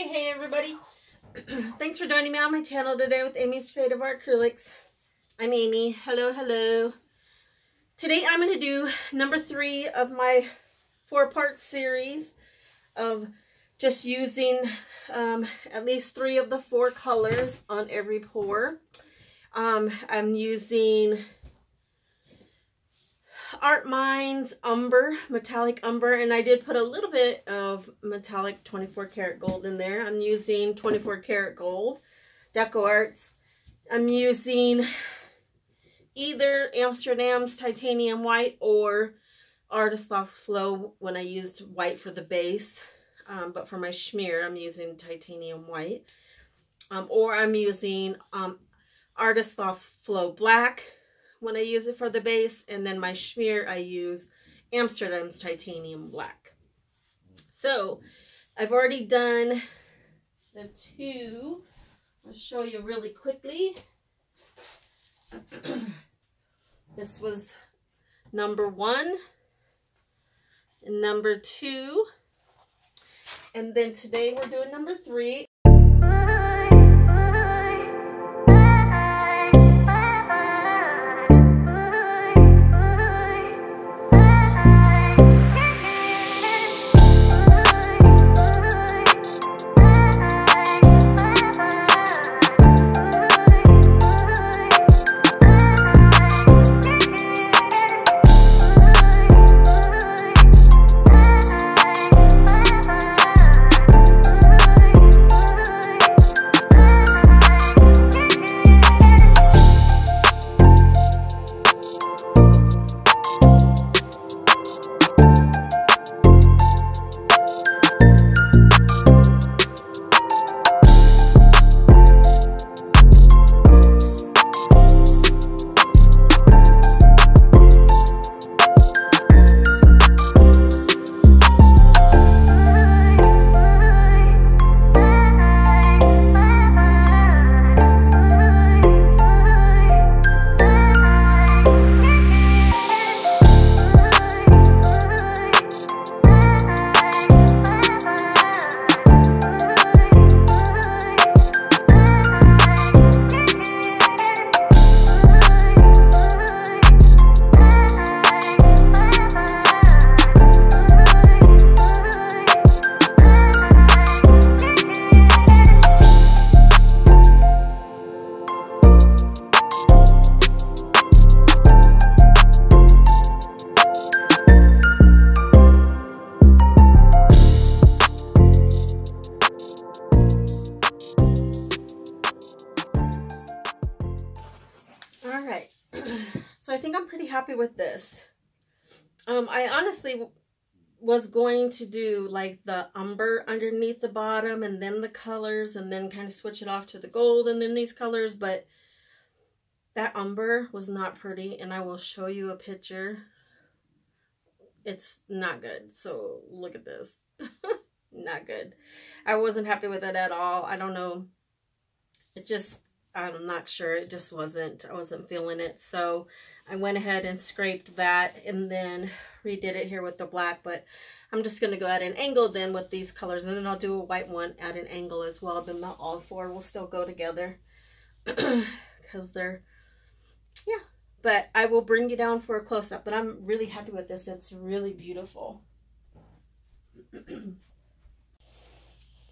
Hey everybody. Thanks for joining me on my channel today with Amy's Creative Art Acrylics. I'm Amy. Hello. Today I'm going to do number 3 of my 4-part series of just using at least 3 of the 4 colors on every pour. I'm using Artminds Umber, metallic umber, and I did put a little bit of metallic 24 karat gold in there. I'm using 24 karat gold, Decoarts. I'm using either Amsterdam's titanium white or Lofts flow when I used white for the base. But for my smear, I'm using titanium white. Or I'm using Lofts flow black when I use it for the base, and then my smear I use Amsterdam's titanium black. So I've already done the 2. I'll show you really quickly. This was number 1 and number 2, and then today we're doing number 3. Alright, so I think I'm pretty happy with this. I honestly was going to do like the umber underneath the bottom and then the colors and then kind of switch it off to the gold and then these colors, but that umber was not pretty, and I will show you a picture. It's not good, so look at this. Not good. I wasn't happy with it at all. I don't know. It just, I'm not sure. It just wasn't, I wasn't feeling it. So I went ahead and scraped that and then redid it here with the black. But I'm just going to go at an angle then with these colors. And then I'll do a white one at an angle as well. But not all 4 will still go together. Because they're, yeah. But I will bring you down for a close-up. But I'm really happy with this. It's really beautiful.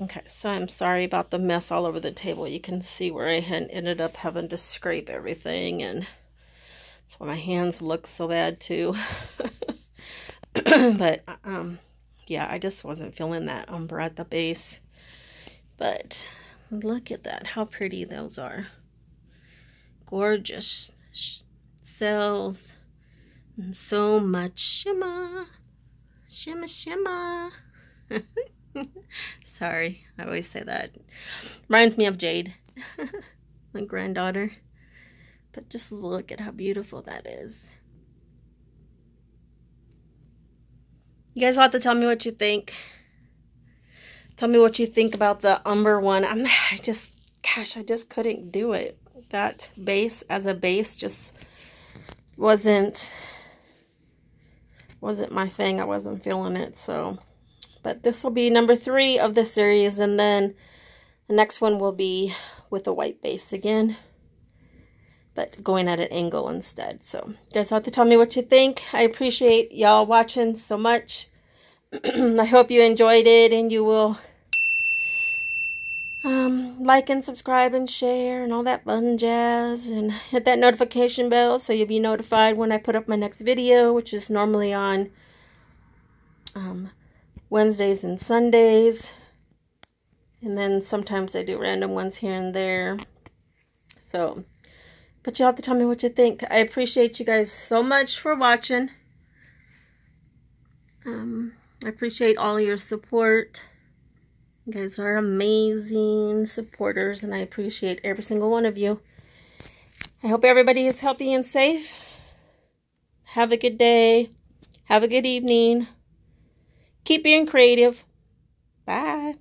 Okay, so I'm sorry about the mess all over the table. You can see where I had ended up having to scrape everything, and that's why my hands look so bad too. But yeah, I just wasn't feeling that umber at the base. But look at that, how pretty those are. Gorgeous cells and so much shimmer. Shimmer. Sorry, I always say that. Reminds me of Jade, my granddaughter. But just look at how beautiful that is. You guys will have to tell me what you think. Tell me what you think about the umber one. I just couldn't do it. That base as a base just wasn't my thing. I wasn't feeling it, so But this will be number 3 of the series, and then the next one will be with a white base again, but going at an angle instead. So you guys have to tell me what you think. I appreciate y'all watching so much. I hope you enjoyed it, and you will like and subscribe and share and all that fun jazz, and hit that notification bell so you'll be notified when I put up my next video, which is normally on Wednesdays and Sundays, and then sometimes I do random ones here and there. So, but you'll have to tell me what you think. I appreciate you guys so much for watching. I appreciate all your support. You guys are amazing supporters, and I appreciate every single one of you. I hope everybody is healthy and safe. Have a good day. Have a good evening. Keep being creative. Bye.